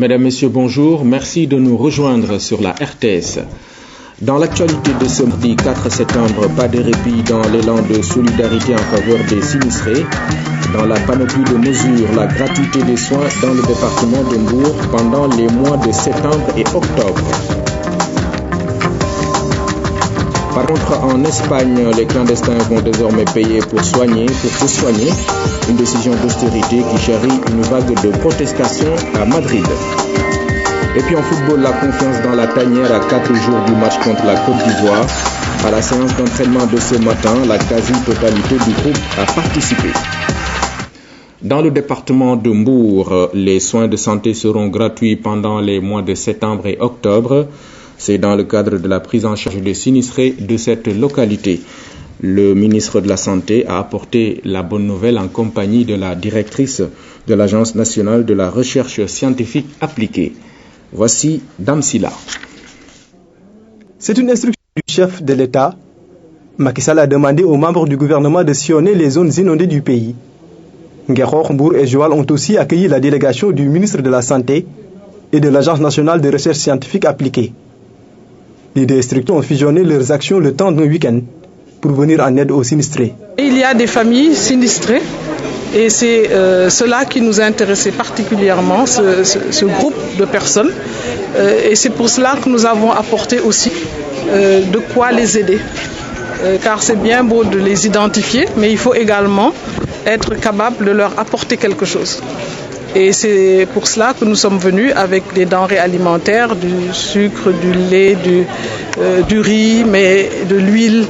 Mesdames, Messieurs, bonjour. Merci de nous rejoindre sur la RTS. Dans l'actualité de ce mardi 4 septembre, pas de répit dans l'élan de solidarité en faveur des sinistrés. Dans la panoplie de mesures, la gratuité des soins dans le département de Mbour pendant les mois de septembre et octobre. Par contre, en Espagne, les clandestins vont désormais payer pour se soigner. Une décision d'austérité qui charrie une vague de protestations à Madrid. Et puis en football, la confiance dans la tanière à 4 jours du match contre la Côte d'Ivoire. À la séance d'entraînement de ce matin, la quasi-totalité du groupe a participé. Dans le département de Mbour, les soins de santé seront gratuits pendant les mois de septembre et octobre. C'est dans le cadre de la prise en charge des sinistrés de cette localité. Le ministre de la Santé a apporté la bonne nouvelle en compagnie de la directrice de l'Agence nationale de la recherche scientifique appliquée. Voici Dame Silla. C'est une instruction du chef de l'État. Macky Sall a demandé aux membres du gouvernement de sillonner les zones inondées du pays. Nguékokh, Mbour et Joal ont aussi accueilli la délégation du ministre de la Santé et de l'Agence nationale de recherche scientifique appliquée. Les deux structures ont fusionné leurs actions le temps d'un week-end pour venir en aide aux sinistrés. Il y a des familles sinistrées et c'est cela qui nous a intéressé particulièrement, ce groupe de personnes. Et c'est pour cela que nous avons apporté aussi de quoi les aider. Car c'est bien beau de les identifier, mais il faut également être capable de leur apporter quelque chose. Et c'est pour cela que nous sommes venus avec des denrées alimentaires, du sucre, du lait, du riz, mais de l'huile.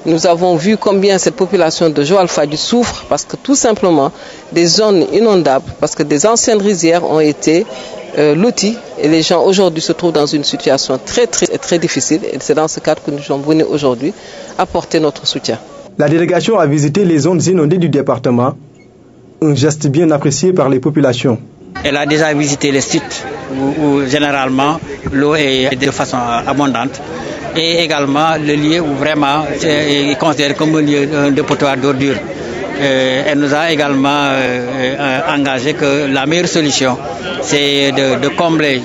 Nous avons vu combien cette population de Joal-Fadiouth souffre parce que tout simplement des zones inondables, parce que des anciennes rizières ont été loties et les gens aujourd'hui se trouvent dans une situation très difficile. Et c'est dans ce cadre que nous sommes venus aujourd'hui apporter notre soutien. La délégation a visité les zones inondées du département. Un geste bien apprécié par les populations. Elle a déjà visité les sites où généralement l'eau est de façon abondante et également le lieu où vraiment est considéré comme un lieu de dépotoir d'ordures. Elle nous a également engagé que la meilleure solution c'est de combler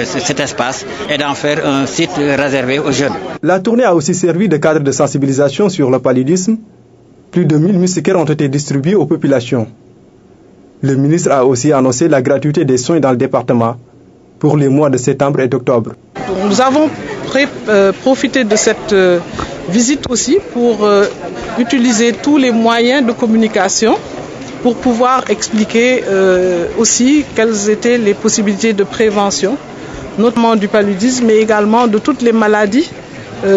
cet espace et d'en faire un site réservé aux jeunes. La tournée a aussi servi de cadre de sensibilisation sur le paludisme. Plus de 1000 moustiquaires ont été distribués aux populations. Le ministre a aussi annoncé la gratuité des soins dans le département pour les mois de septembre et d'octobre. Nous avons profité de cette visite aussi pour utiliser tous les moyens de communication pour pouvoir expliquer aussi quelles étaient les possibilités de prévention, notamment du paludisme, mais également de toutes les maladies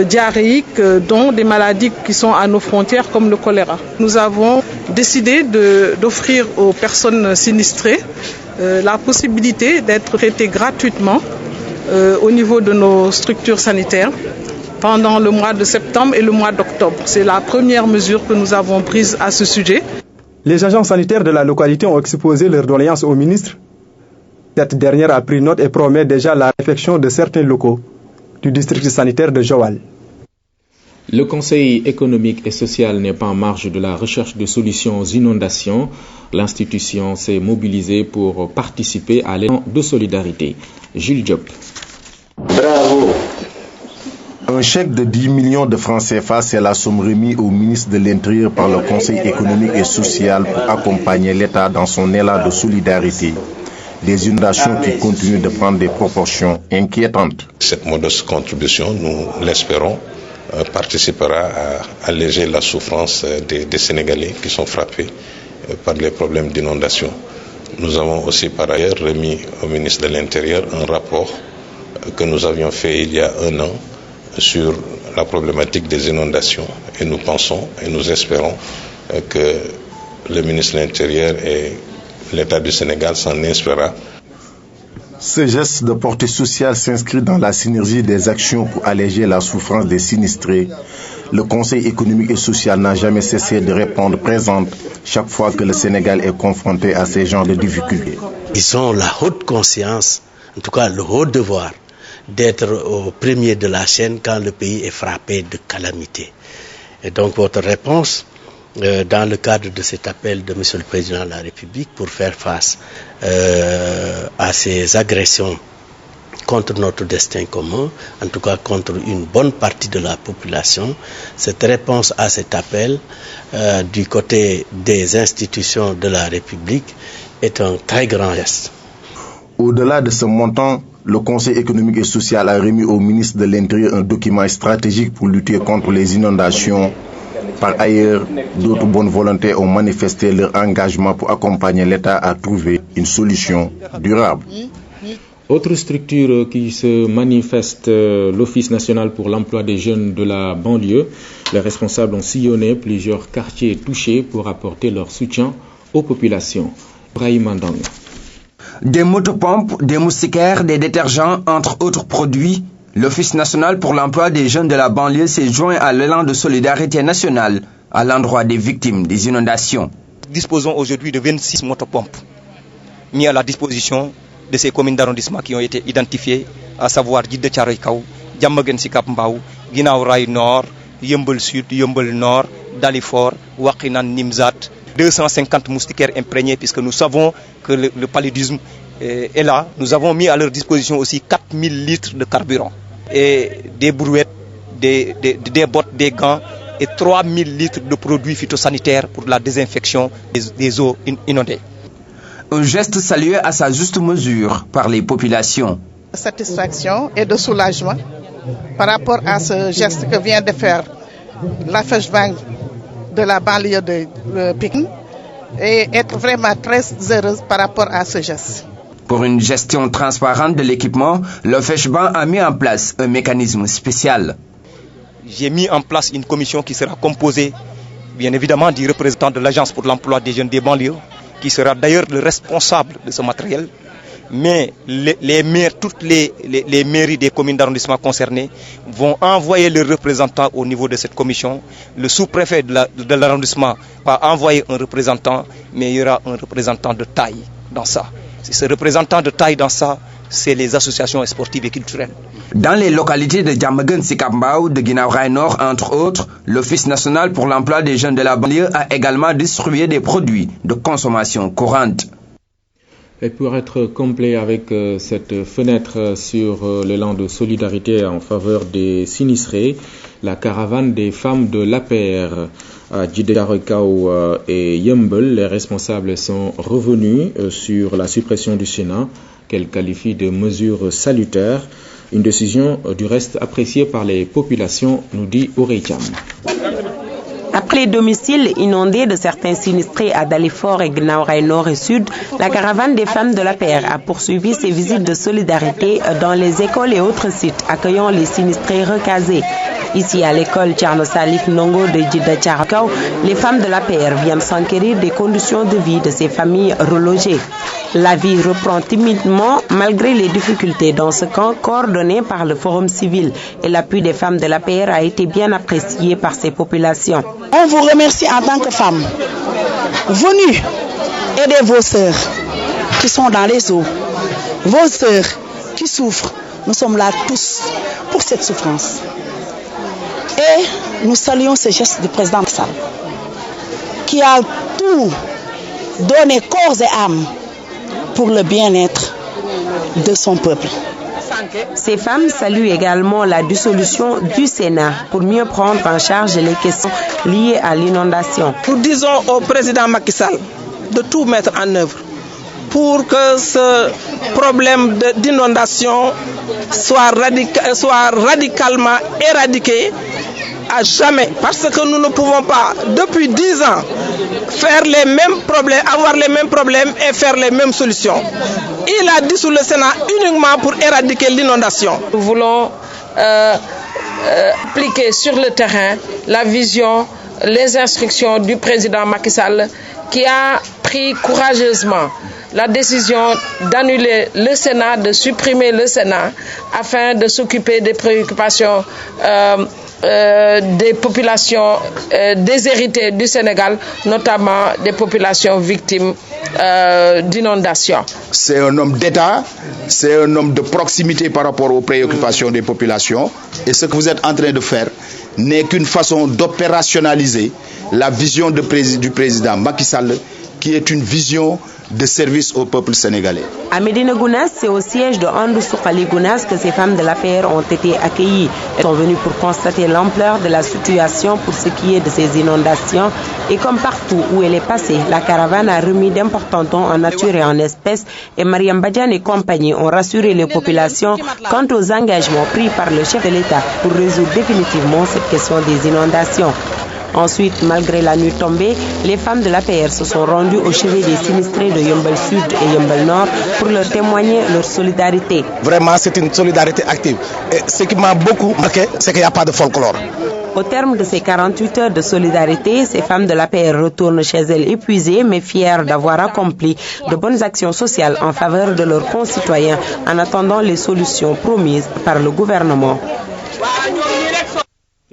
diarrhéiques, dont des maladies qui sont à nos frontières comme le choléra. Nous avons décidé d'offrir aux personnes sinistrées la possibilité d'être traitées gratuitement au niveau de nos structures sanitaires pendant le mois de septembre et le mois d'octobre. C'est la première mesure que nous avons prise à ce sujet. Les agents sanitaires de la localité ont exposé leurs doléances au ministre. Cette dernière a pris note et promet déjà la réfection de certains locaux du district sanitaire de Joal. Le Conseil économique et social n'est pas en marge de la recherche de solutions aux inondations. L'institution s'est mobilisée pour participer à l'élan de solidarité. Jules Diop. Bravo. Un chèque de 10 millions de francs CFA, c'est la somme remise au ministre de l'Intérieur par le Conseil économique et social pour accompagner l'État dans son élan de solidarité. Des inondations qui continuent de prendre des proportions inquiétantes. Cette modeste contribution, nous l'espérons, participera à alléger la souffrance des Sénégalais qui sont frappés par les problèmes d'inondation. Nous avons aussi par ailleurs remis au ministre de l'Intérieur un rapport que nous avions fait il y a 1 an sur la problématique des inondations et nous pensons et nous espérons que le ministre de l'Intérieur et l'État du Sénégal s'en inspirera. Ce geste de portée sociale s'inscrit dans la synergie des actions pour alléger la souffrance des sinistrés. Le Conseil économique et social n'a jamais cessé de répondre présente chaque fois que le Sénégal est confronté à ces genres de difficultés. Ils ont la haute conscience, en tout cas le haut devoir, d'être au premier de la chaîne quand le pays est frappé de calamité. Et donc votre réponse dans le cadre de cet appel de M. le Président de la République pour faire face à ces agressions contre notre destin commun, en tout cas contre une bonne partie de la population. Cette réponse à cet appel du côté des institutions de la République est un très grand geste. Au-delà de ce montant, le Conseil économique et social a remis au ministre de l'Intérieur un document stratégique pour lutter contre les inondations. Par ailleurs, d'autres bonnes volontés ont manifesté leur engagement pour accompagner l'État à trouver une solution durable. Autre structure qui se manifeste, l'Office national pour l'emploi des jeunes de la banlieue. Les responsables ont sillonné plusieurs quartiers touchés pour apporter leur soutien aux populations. Brahim Mandang. Des motopompes, des moustiquaires, des détergents, entre autres produits, l'Office national pour l'emploi des jeunes de la banlieue s'est joint à l'élan de solidarité nationale à l'endroit des victimes des inondations. Nous disposons aujourd'hui de 26 motopompes mis à la disposition de ces communes d'arrondissement qui ont été identifiées, à savoir Djiddah Thiaroye Kao, Diamaguène Sicap Mbao, Guinaw Rail Nord, Yeumbeul Sud, Yeumbeul Nord, Dalifort, Wakhinane Nimzat. 250 moustiquaires imprégnés puisque nous savons que le paludisme est là. Nous avons mis à leur disposition aussi 4000 litres de carburant et des brouettes, des bottes, des gants et 3000 litres de produits phytosanitaires pour la désinfection des eaux inondées. Un geste salué à sa juste mesure par les populations. Satisfaction et de soulagement par rapport à ce geste que vient de faire la FEJBANK de la banlieue de Pikine et être vraiment très heureuse par rapport à ce geste. Pour une gestion transparente de l'équipement, le FEJBANK a mis en place un mécanisme spécial. J'ai mis en place une commission qui sera composée bien évidemment du représentant de l'Agence pour l'emploi des jeunes des banlieues, qui sera d'ailleurs le responsable de ce matériel, mais les maires, toutes les mairies des communes d'arrondissement concernées vont envoyer leurs représentants au niveau de cette commission. Le sous-préfet de l'arrondissement va envoyer un représentant, mais il y aura un représentant de taille dans ça. Ce représentant de taille dans ça, c'est les associations sportives et culturelles. Dans les localités de Diamaguène Sicap Mbao, de Guinaw Rail Nord, entre autres, l'Office national pour l'emploi des jeunes de la banlieue a également distribué des produits de consommation courante. Et pour être complet avec cette fenêtre sur l'élan de solidarité en faveur des sinistrés, la caravane des femmes de l'APR à Djiddah Thiaroye Kao et Yeumbeul, les responsables sont revenus sur la suppression du Sénat qu'elle qualifie de mesure salutaire. Une décision du reste appréciée par les populations, nous dit Oreicham. Après les domiciles inondés de certains sinistrés à Dalifort et Guinaw Rail Nord et Sud, la caravane des femmes de l'APR a poursuivi ses visites de solidarité dans les écoles et autres sites accueillant les sinistrés recasés. Ici à l'école Thierno Salif Ndongo de Djiddah Thiaroye Kao, les femmes de l'APR viennent s'enquérir des conditions de vie de ces familles relogées. La vie reprend timidement malgré les difficultés dans ce camp coordonné par le Forum civil et l'appui des femmes de l'APR a été bien apprécié par ces populations. On vous remercie en tant que femmes venues aider vos sœurs qui sont dans les eaux, vos sœurs qui souffrent. Nous sommes là tous pour cette souffrance. Et nous saluons ce geste du président Sall qui a tout donné corps et âme pour le bien-être de son peuple. Ces femmes saluent également la dissolution du Sénat pour mieux prendre en charge les questions liées à l'inondation. Nous disons au président Macky Sall de tout mettre en œuvre pour que ce problème d'inondation soit radicalement éradiqué à jamais. Parce que nous ne pouvons pas, depuis 10 ans, faire les mêmes problèmes, avoir les mêmes problèmes et faire les mêmes solutions. Il a dissous le Sénat uniquement pour éradiquer l'inondation. Nous voulons appliquer sur le terrain la vision, les instructions du président Macky Sall qui a pris courageusement la décision d'annuler le Sénat, de supprimer le Sénat, afin de s'occuper des préoccupations des populations déshéritées du Sénégal, notamment des populations victimes d'inondations. C'est un homme d'État, c'est un homme de proximité par rapport aux préoccupations des populations. Et ce que vous êtes en train de faire n'est qu'une façon d'opérationnaliser la vision du président Macky Sall, qui est une vision de service au peuple sénégalais. À Médina Gounass, c'est au siège de Andou Soukali Gounass que ces femmes de l'APR ont été accueillies. Elles sont venues pour constater l'ampleur de la situation pour ce qui est de ces inondations. Et comme partout où elle est passée, la caravane a remis d'importants dons en nature et en espèces. Et Mariam Badian et compagnie ont rassuré les populations quant aux engagements pris par le chef de l'État pour résoudre définitivement cette question des inondations. Ensuite, malgré la nuit tombée, les femmes de l'APR se sont rendues au chevet des sinistrés de Yeumbeul Sud et Yeumbeul Nord pour leur témoigner leur solidarité. Vraiment, c'est une solidarité active. Et ce qui m'a beaucoup marqué, c'est qu'il n'y a pas de folklore. Au terme de ces 48 heures de solidarité, ces femmes de l'APR retournent chez elles épuisées mais fières d'avoir accompli de bonnes actions sociales en faveur de leurs concitoyens en attendant les solutions promises par le gouvernement.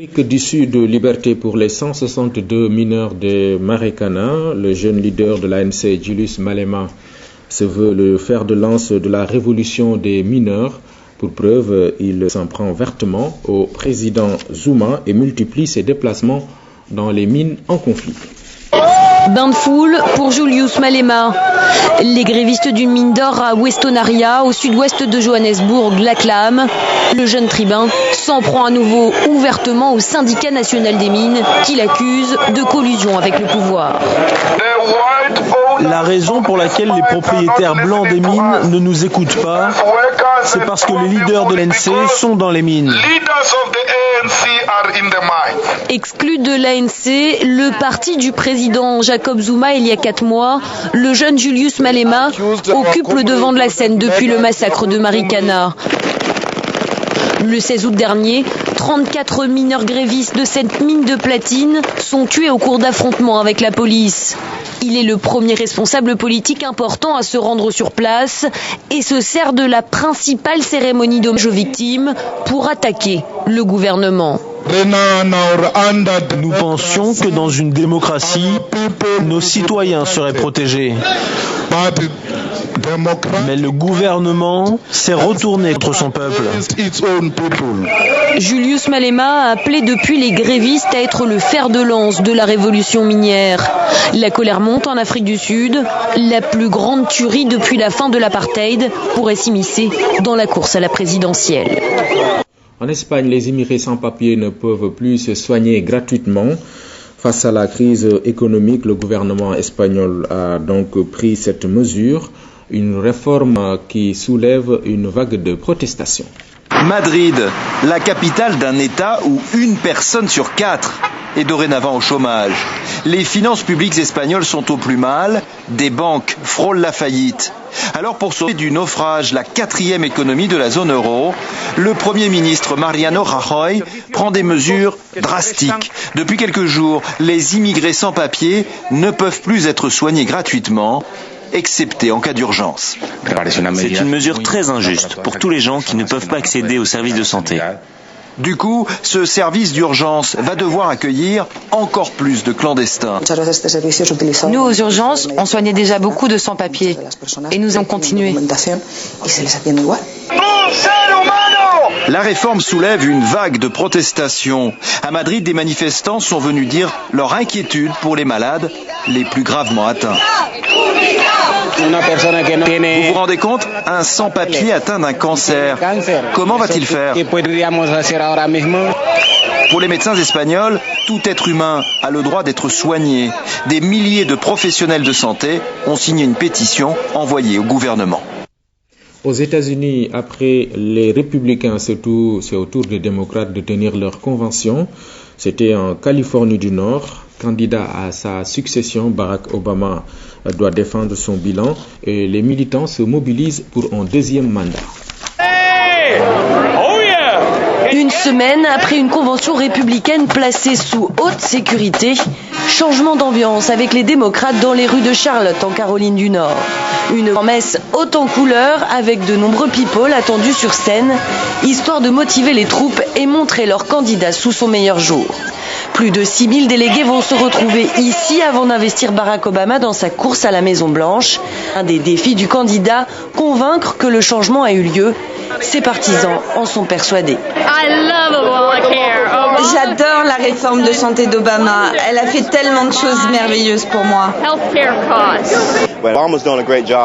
Afrique du Sud, liberté pour les 162 mineurs de Marikana. Le jeune leader de l'ANC, Julius Malema, se veut le fer de lance de la révolution des mineurs. Pour preuve, il s'en prend vertement au président Zuma et multiplie ses déplacements dans les mines en conflit. Bain de foule pour Julius Malema. Les grévistes d'une mine d'or à Westonaria, au sud-ouest de Johannesburg, l'acclament. Le jeune tribun s'en prend à nouveau ouvertement au syndicat national des mines, qui l'accuse de collusion avec le pouvoir. La raison pour laquelle les propriétaires blancs des mines ne nous écoutent pas, c'est parce que les leaders de l'ANC sont dans les mines. Exclu de l'ANC, le parti du président Jacob Zuma il y a 4 mois, le jeune Julius Malema occupe le devant de la scène depuis le massacre de Marikana. Le 16 août dernier, 34 mineurs grévistes de cette mine de platine sont tués au cours d'affrontements avec la police. Il est le premier responsable politique important à se rendre sur place et se sert de la principale cérémonie d'hommage aux victimes pour attaquer le gouvernement. Nous pensions que dans une démocratie, nos citoyens seraient protégés. Mais le gouvernement s'est retourné contre son peuple. Julius Malema a appelé depuis les grévistes à être le fer de lance de la révolution minière. La colère monte en Afrique du Sud. La plus grande tuerie depuis la fin de l'apartheid pourrait s'immiscer dans la course à la présidentielle. En Espagne, les immigrés sans papier ne peuvent plus se soigner gratuitement. Face à la crise économique, le gouvernement espagnol a donc pris cette mesure, une réforme qui soulève une vague de protestations. Madrid, la capitale d'un État où une personne sur 4 est dorénavant au chômage. Les finances publiques espagnoles sont au plus mal, des banques frôlent la faillite. Alors pour sauver du naufrage la 4e économie de la zone euro, le Premier ministre Mariano Rajoy prend des mesures drastiques. Depuis quelques jours, les immigrés sans papier ne peuvent plus être soignés gratuitement, excepté en cas d'urgence. C'est une mesure très injuste pour tous les gens qui ne peuvent pas accéder aux services de santé. Du coup, ce service d'urgence va devoir accueillir encore plus de clandestins. Nous, aux urgences, on soignait déjà beaucoup de sans-papiers et nous allons continuer. La réforme soulève une vague de protestations. À Madrid, des manifestants sont venus dire leur inquiétude pour les malades les plus gravement atteints. Vous vous rendez compte? Un sans-papier atteint d'un cancer. Comment va-t-il faire? Pour les médecins espagnols, tout être humain a le droit d'être soigné. Des milliers de professionnels de santé ont signé une pétition envoyée au gouvernement. Aux États-Unis, après les républicains, c'est au tour des démocrates de tenir leur convention. C'était en Californie du Nord. Candidat à sa succession, Barack Obama doit défendre son bilan et les militants se mobilisent pour un 2e mandat. Une semaine après une convention républicaine placée sous haute sécurité, Changement d'ambiance avec les démocrates dans les rues de Charlotte en Caroline du Nord. Une messe haute en couleurs avec de nombreux people attendus sur scène, histoire de motiver les troupes et montrer leur candidat sous son meilleur jour. Plus de 6000 délégués vont se retrouver ici avant d'investir Barack Obama dans sa course à la Maison-Blanche. Un des défis du candidat, convaincre que le changement a eu lieu. Ses partisans en sont persuadés. J'adore la réforme de santé d'Obama. Elle a fait tellement de choses merveilleuses pour moi.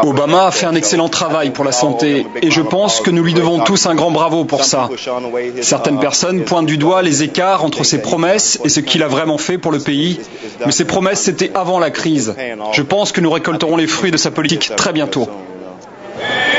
Obama a fait un excellent travail pour la santé et je pense que nous lui devons tous un grand bravo pour ça. Certaines personnes pointent du doigt les écarts entre ses promesses et ce qu'il a vraiment fait pour le pays, mais ses promesses c'était avant la crise. Je pense que nous récolterons les fruits de sa politique très bientôt.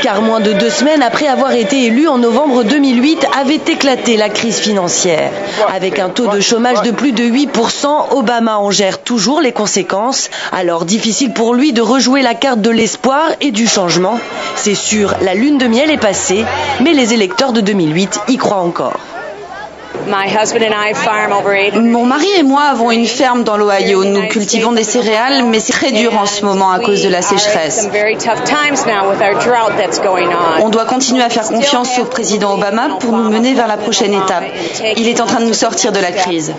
Car moins de 2 semaines après avoir été élu en novembre 2008, avait éclaté la crise financière. Avec un taux de chômage de plus de 8%, Obama en gère toujours les conséquences. Alors difficile pour lui de rejouer la carte de l'espoir et du changement. C'est sûr, la lune de miel est passée, mais les électeurs de 2008 y croient encore. Mon mari et moi avons une ferme dans l'Ohio. Nous cultivons des céréales, mais c'est très dur en ce moment à cause de la sécheresse. On doit continuer à faire confiance au président Obama pour nous mener vers la prochaine étape. Il est en train de nous sortir de la crise.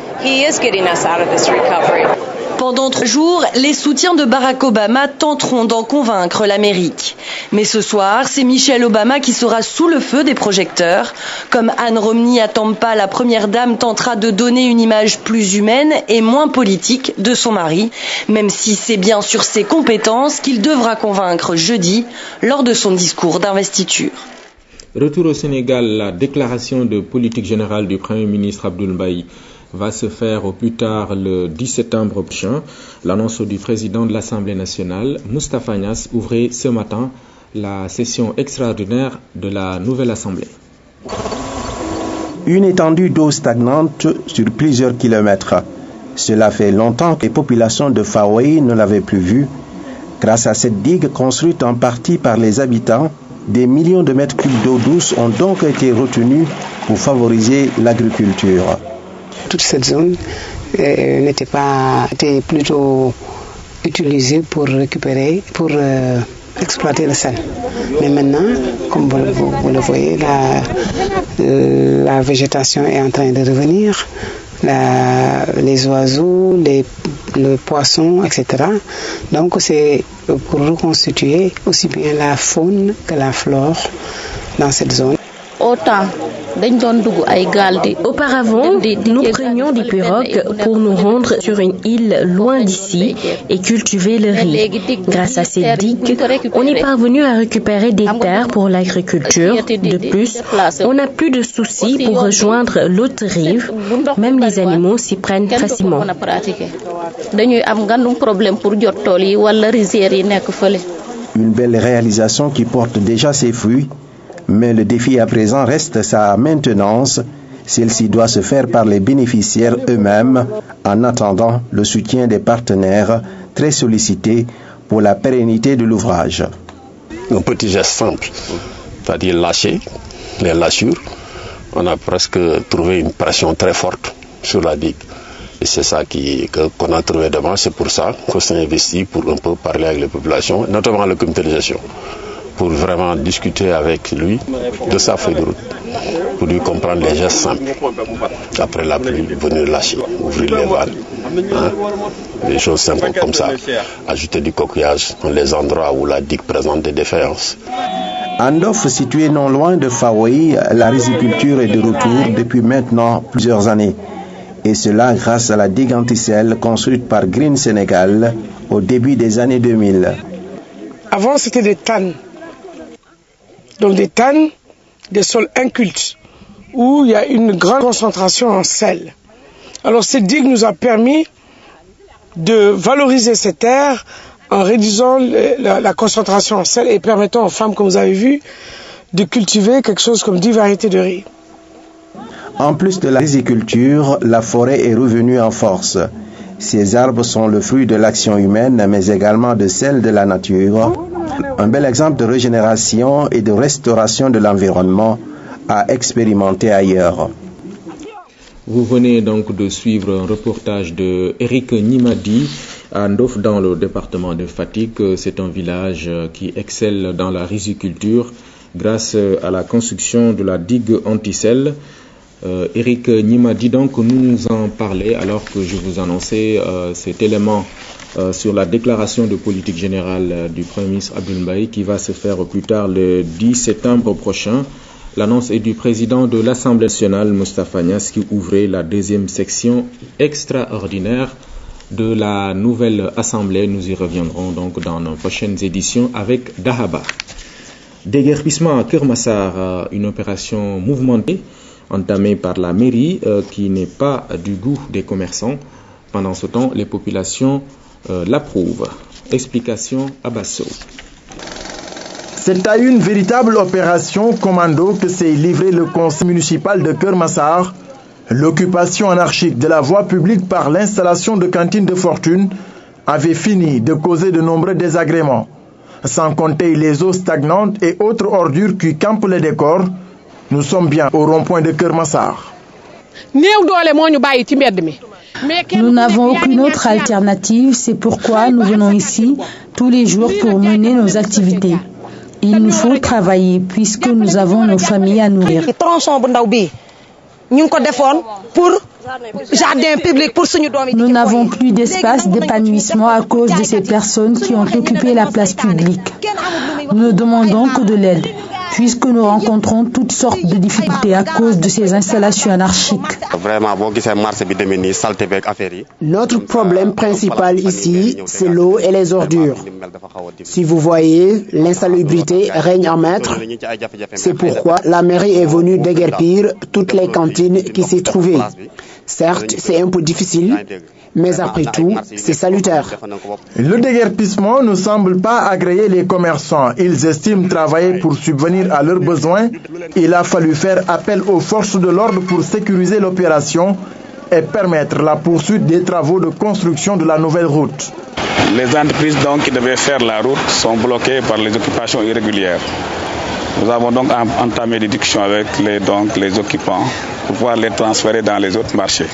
Pendant 3 jours, les soutiens de Barack Obama tenteront d'en convaincre l'Amérique. Mais ce soir, c'est Michelle Obama qui sera sous le feu des projecteurs. Comme Ann Romney à Tampa, la première dame tentera de donner une image plus humaine et moins politique de son mari, même si c'est bien sur ses compétences qu'il devra convaincre jeudi lors de son discours d'investiture. Retour au Sénégal, la déclaration de politique générale du Premier ministre Abdoul Mbaye va se faire au plus tard le 10 septembre prochain. L'annonce du président de l'Assemblée nationale, Moustapha Niasse, ouvrait ce matin la session extraordinaire de la nouvelle Assemblée. Une étendue d'eau stagnante sur plusieurs kilomètres. Cela fait longtemps que les populations de Faoué ne l'avaient plus vue. Grâce à cette digue construite en partie par les habitants, des millions de mètres cubes d'eau douce ont donc été retenus pour favoriser l'agriculture. Toute cette zone était plutôt utilisée pour récupérer, pour exploiter le sel. Mais maintenant, comme vous le voyez, la végétation est en train de revenir, les oiseaux, le poisson, etc. Donc c'est pour reconstituer aussi bien la faune que la flore dans cette zone. Auparavant, nous prenions des pirogues pour nous rendre sur une île loin d'ici et cultiver le riz. Grâce à ces digues, on est parvenu à récupérer des terres pour l'agriculture. De plus, on n'a plus de soucis pour rejoindre l'autre rive. Même les animaux s'y prennent facilement. Une belle réalisation qui porte déjà ses fruits. Mais le défi à présent reste sa maintenance. Celle-ci doit se faire par les bénéficiaires eux-mêmes en attendant le soutien des partenaires très sollicités pour la pérennité de l'ouvrage. Un petit geste simple, c'est-à-dire lâcher les lâchures. On a presque trouvé une pression très forte sur la digue. Et c'est ça qu'on a trouvé devant. C'est pour ça qu'on s'est investi pour un peu parler avec les populations, notamment le comité de gestion, pour vraiment discuter avec lui de sa feuille de route, pour lui comprendre les gestes simples. Après la pluie, venir lâcher, ouvrir les vannes, des choses simples comme ça. Ajouter du coquillage dans les endroits où la digue présente des défaillances. À Ndof, situé non loin de Faoué, la riziculture est de retour depuis maintenant plusieurs années. Et cela grâce à la digue anti-sel construite par Green Sénégal au début des années 2000. Avant, c'était des tannes. Donc des tannes, des sols incultes, où il y a une grande concentration en sel. Alors cette digue nous a permis de valoriser ces terres en réduisant la concentration en sel et permettant aux femmes, comme vous avez vu, de cultiver quelque chose comme 10 variétés de riz. En plus de la riziculture, la forêt est revenue en force. Ces arbres sont le fruit de l'action humaine, mais également de celle de la nature. Un bel exemple de régénération et de restauration de l'environnement à expérimenter ailleurs. Vous venez donc de suivre un reportage de Eric Nimadi à Ndof dans le département de Fatick. C'est un village qui excelle dans la riziculture grâce à la construction de la digue anti-sel. Eric Nimadi donc nous en parlait alors que je vous annonçais cet élément sur la déclaration de politique générale du Premier ministre Abdoul Mbaye qui va se faire plus tard le 10 septembre prochain. L'annonce est du président de l'Assemblée nationale, Moustapha Niasse, qui ouvrait la deuxième section extraordinaire de la nouvelle Assemblée. Nous y reviendrons donc dans nos prochaines éditions avec Dahaba. Déguerpissement à Keur Massar, une opération mouvementée entamée par la mairie qui n'est pas du goût des commerçants. Pendant ce temps, les populations l'approuvent. Explication à Basso. C'est à une véritable opération commando que s'est livré le conseil municipal de Keur Massar. L'occupation anarchique de la voie publique par l'installation de cantines de fortune avait fini de causer de nombreux désagréments. Sans compter les eaux stagnantes et autres ordures qui campent le décor, nous sommes bien au rond-point de Keur Massar. Nous n'avons aucune autre alternative, c'est pourquoi nous venons ici tous les jours pour mener nos activités. Il nous faut travailler puisque nous avons nos familles à nourrir. Nous n'avons plus d'espace d'épanouissement à cause de ces personnes qui ont occupé la place publique. Nous ne demandons que de l'aide, puisque nous rencontrons toutes sortes de difficultés à cause de ces installations anarchiques. Notre problème principal ici, c'est l'eau et les ordures. Si vous voyez, l'insalubrité règne en maître. C'est pourquoi la mairie est venue déguerpir toutes les cantines qui s'y trouvaient. Certes, c'est un peu difficile, mais après tout, c'est salutaire. Le déguerpissement ne semble pas agréer les commerçants. Ils estiment travailler pour subvenir à leurs besoins. Il a fallu faire appel aux forces de l'ordre pour sécuriser l'opération et permettre la poursuite des travaux de construction de la nouvelle route. Les entreprises donc qui devaient faire la route sont bloquées par les occupations irrégulières. Nous avons donc entamé des discussions avec les occupants pour pouvoir les transférer dans les autres marchés.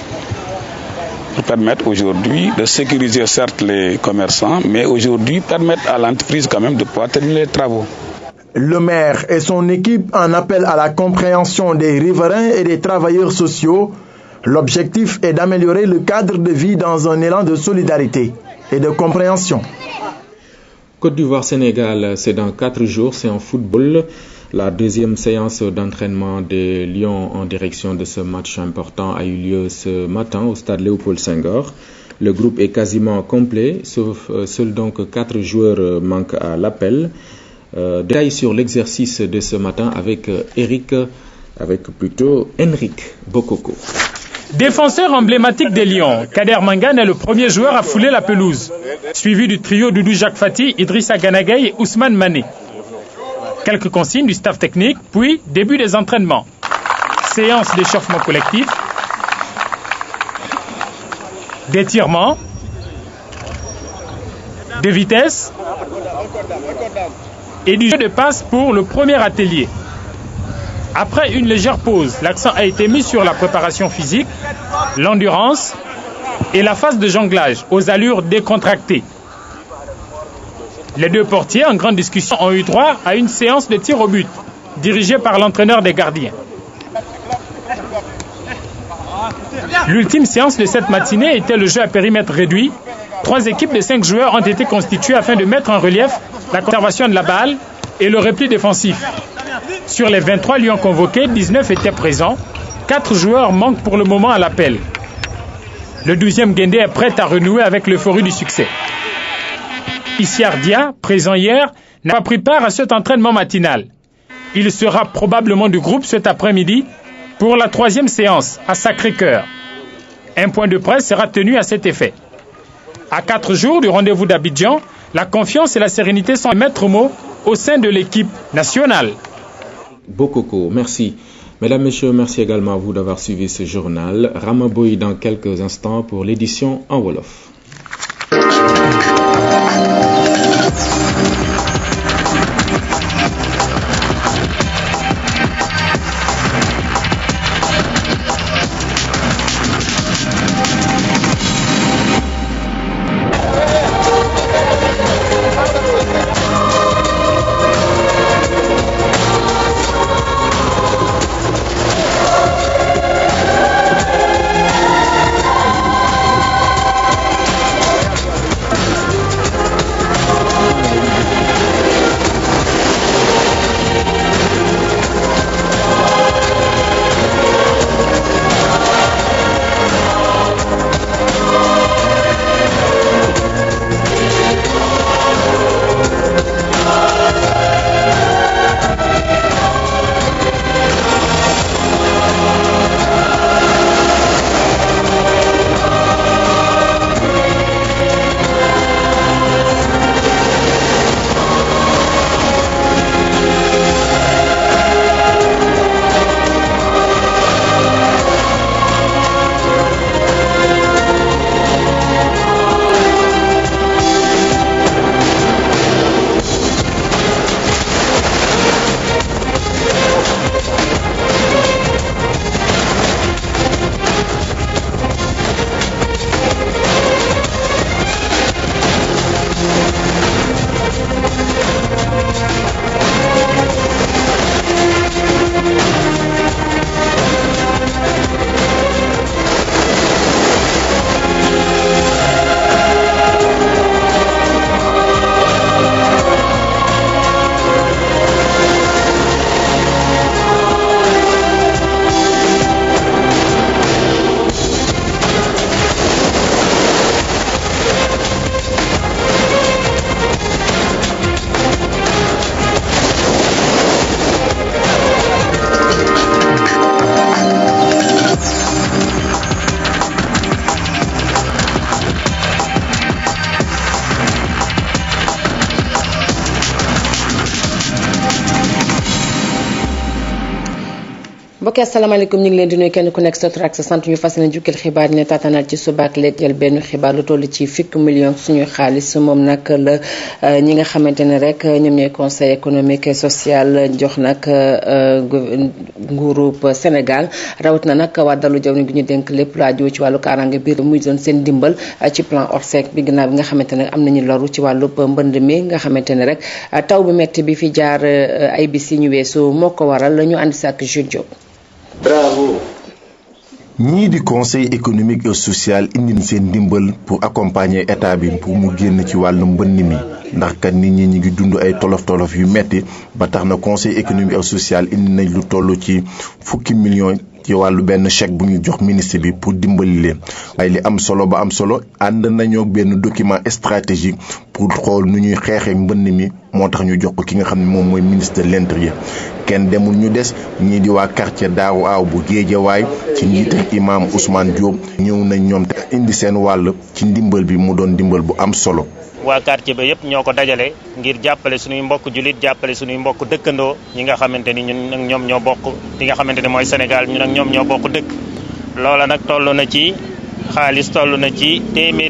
Pour permettre aujourd'hui de sécuriser certes les commerçants, mais aujourd'hui permettre à l'entreprise quand même de pouvoir terminer les travaux. Le maire et son équipe en appellent à la compréhension des riverains et des travailleurs sociaux. L'objectif est d'améliorer le cadre de vie dans un élan de solidarité et de compréhension. Côte d'Ivoire-Sénégal, c'est dans 4 jours, c'est en football. La deuxième séance d'entraînement des Lions en direction de ce match important a eu lieu ce matin au stade Léopold Senghor. Le groupe est quasiment complet, sauf seuls donc 4 joueurs manquent à l'appel. Détail sur l'exercice de ce matin avec Henrik Bokoko. Défenseur emblématique des Lions, Kader Mangane est le premier joueur à fouler la pelouse, suivi du trio Doudou Jacques Fati, Idrissa Ganagay et Ousmane Mané. Quelques consignes du staff technique, puis début des entraînements. Séance d'échauffement collectif, d'étirement, de vitesse et du jeu de passe pour le premier atelier. Après une légère pause, l'accent a été mis sur la préparation physique, l'endurance et la phase de jonglage aux allures décontractées. Les deux portiers en grande discussion ont eu droit à une séance de tir au but, dirigée par l'entraîneur des gardiens. L'ultime séance de cette matinée était le jeu à périmètre réduit. 3 équipes de 5 joueurs ont été constituées afin de mettre en relief la conservation de la balle et le repli défensif. Sur les 23 lions convoqués, 19 étaient présents. 4 joueurs manquent pour le moment à l'appel. Le 12e Guendé est prêt à renouer avec l'euphorie du succès. Issiar Dia, présent hier, n'a pas pris part à cet entraînement matinal. Il sera probablement du groupe cet après-midi pour la 3e séance à Sacré-Cœur. Un point de presse sera tenu à cet effet. À 4 jours du rendez-vous d'Abidjan, la confiance et la sérénité sont les maîtres mots au sein de l'équipe nationale. Bokoko, merci. Mesdames, Messieurs, merci également à vous d'avoir suivi ce journal. Ramaboy dans quelques instants pour l'édition en Wolof. mbokk yi asalaamaaleykum ñu ngi leen di nuyu kenn ku nekk sa tur ak sa sant ñu fas yéene jukkil xibaar ñu ne taatanal ci subaak leet jël benn xibaar lu toll ci fukki millions suñuy xaalis moom nag la ñi nga xamante ne rek ñoom ñooy conseil économique et social jox nag nguurub Sénégal rawat na nag wàddalu jaww gi ñu dénk lépp lu aju ci wàllu kaaraange biir muy doon seen dimbal ci plan Orsec bi ginnaaw bi nga xamante ne am nañu loru ci wàllu mbënd mi nga xamante ne rek taw bi metti bi fi jaar ay bis yi ñu weesu moo ko waral la ñu àndi si ak Jules Diop. Bravo. ñii di conseil économique et social indi seen ndimbal pour accompagner état bi pour mu génn ci wàllu mbënn mi ndax kat nit ñi ngi dund ay tolof-tolof yu metti ba tax na conseil économique et social indi nañ lu toll ci fukki millions ci wàllu benn chèque bu ñu jox ministre bi pour dimbali leen waaye li am solo ba am solo ànd nañoo benn document stratégique pour xool nu ñuy xeexee mbënn mi moo tax ñu jox ko ki nga xam ne moom mooy ministre de l'intérieur kenn demul ñu des ñii di waa quartier Daaru Aaw bu Géejawaay ci njiital imam Ousmane Diop ñëw nañ ñoom te indi seen wàll ci ndimbal bi mu doon ndimbal bu am solo. waa quartier ba yëpp ñoo ko dajale ngir jàppale suñuy mbokk julit jàppale suñuy mbokk dëkkandoo ñi nga xamante ni ñun ak ñoom ñoo bokk li nga xamante ne mooy Sénégal ñun ak ñoom ñoo bokk dëkk loola nag toll na ci xaalis toll na ci téeméeri